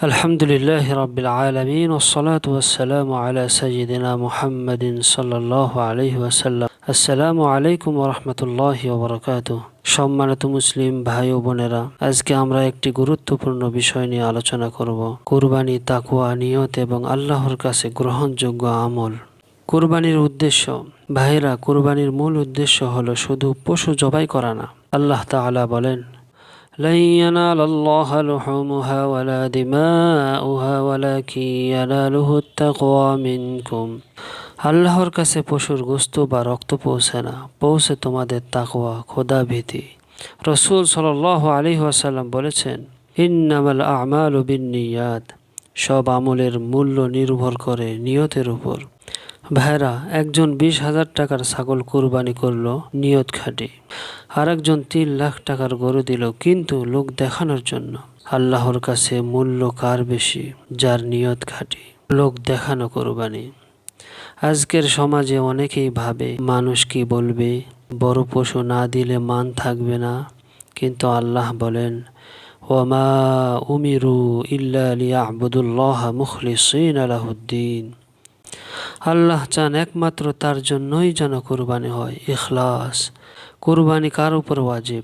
আলহামদুলিল্লাহ রাব্বিল আলামিন ওয়াসসালাতু ওয়াসসালামু আলা সাইয়্যিদিনা মুহাম্মাদিন সাল্লাল্লাহু আলাইহি ওয়াসাল্লাম। আসসালামু আলাইকুম ওয়া রাহমাতুল্লাহি ওয়া বারাকাতুহু। সম্মানিত মুসলিম ভাই ও বোনেরা, আজকে আমরা একটি গুরুত্বপূর্ণ বিষয় নিয়ে আলোচনা করব। কুরবানি, তাকওয়া, নিয়ত এবং আল্লাহর কাছে গ্রহণযোগ্য আমল। কুরবানির উদ্দেশ্য। ভাইরা, কুরবানির মূল উদ্দেশ্য হলো শুধু পশু জবাই করা না। আল্লাহ তাআলা বলেন, لن ينال الله لحومها ولا دماؤها ولكن يناله التقوى منكم। আল্লাহর কাছে পশুর গোশত বা রক্ত পৌঁছে না, পৌঁছে তোমাদের তাকওয়া, খোদা ভীতি। রাসূল সাল্লাল্লাহু আলাইহি ওয়াসাল্লাম বলেছেন, ইন্নামাল আ'মালু বিন্নিয়াত। সব আমলের মূল্য নির্ভর করে নিয়তের উপর। ভাইরা, একজন 20,000 টাকার ছাগল কুরবানি করলো নিয়ত খাঁটি, আর একজন 3 লাখ টাকার গরু দিল কিন্তু লোক দেখানোর জন্য। আল্লাহর কাছে মূল্য কার বেশি? যার নিয়ত খাঁটি, লোক দেখানো কুরবানি। আজকের সমাজে অনেকেই ভাবে মানুষ কি বলবে, বড় পশু না দিলে মান থাকবে না। কিন্তু আল্লাহ বলেন, ওয়ামা উমিরু ইল্লা লিয়াবুদুল্লাহা মুখলিসিনা লাহুদ্দিন। আল্লাহ চান একমাত্র তার জন্যই যেন কুরবানি হয়, ইখলাস। কুরবানি কার উপর ওয়াজিব?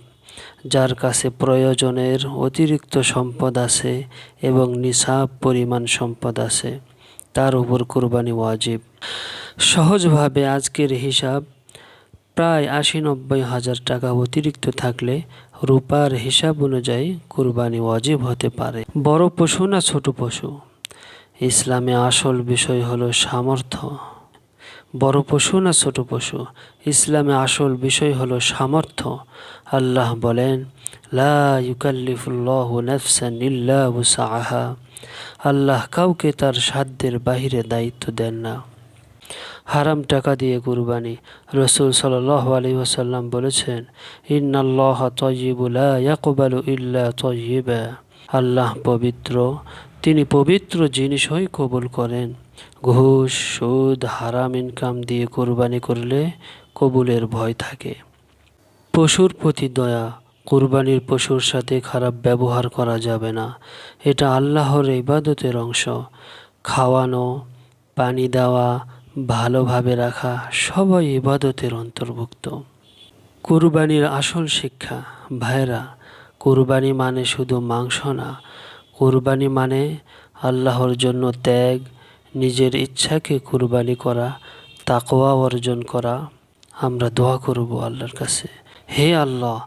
যার কাছে প্রয়োজনের অতিরিক্ত সম্পদ আছে এবং নিসাব পরিমাণ সম্পদ আছে, তার উপর কুরবানি ওয়াজিব। সহজভাবে আজকের হিসাব, প্রায় 80-90 হাজার টাকা অতিরিক্ত থাকলে রূপার হিসাব অনুযায়ী কুরবানি ওয়াজিব হতে পারে। বড় পশু না ছোট পশু? ইসলামে আসল বিষয় হলো সামর্থ্য। বড় পশু না ছোট পশু? ইসলামে আসল বিষয় হলো সামর্থ্য। আল্লাহ বলেন, লা ইউকাল্লিফুল্লাহু নাফসান ইল্লা উসআহা। আল্লাহ কাউকে তার সাধ্যের বাহিরে দায়িত্ব দেন না। হারাম টাকা দিয়ে কুরবানি। রাসূল সাল্লাল্লাহু আলাইহি ওয়াসাল্লাম বলেছেন, ইন্নাল্লাহা তাইয়্যিবুন লা ইয়াকবালু ইল্লা তাইয়্যিবা। আল্লাহ পবিত্র, তিনি পবিত্র জিনিসই কবুল করেন। ঘুষ, সুদ, হারাম ইনকাম দিয়ে কুরবানি করলে কবুলের ভয় থাকে। পশুর প্রতি দয়া। কুরবানির পশুর সাথে খারাপ ব্যবহার করা যাবে না। এটা আল্লাহর ইবাদতের অংশ। খাওয়ানো, পানি দেওয়া, ভালোভাবে রাখা সবই ইবাদতের অন্তর্ভুক্ত। কুরবানির আসল শিক্ষা। ভাইরা, কুরবানি মানে শুধু মাংস না। কুরবানি মানে আল্লাহর জন্য ত্যাগ, নিজের ইচ্ছাকে কুরবানি করা, তাকওয়া অর্জন করা। আমরা দোয়া করব আল্লাহর কাছে, হে আল্লাহ,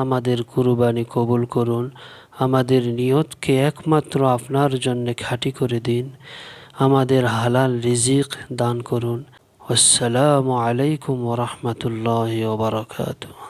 আমাদের কুরবানি কবুল করুন। আমাদের নিয়তকে একমাত্র আপনার জন্য খাঁটি করে দিন। আমাদের হালাল রিজিক দান করুন। আসসালামু আলাইকুম ওয়া রাহমাতুল্লাহি ওয়া বারাকাতুহু।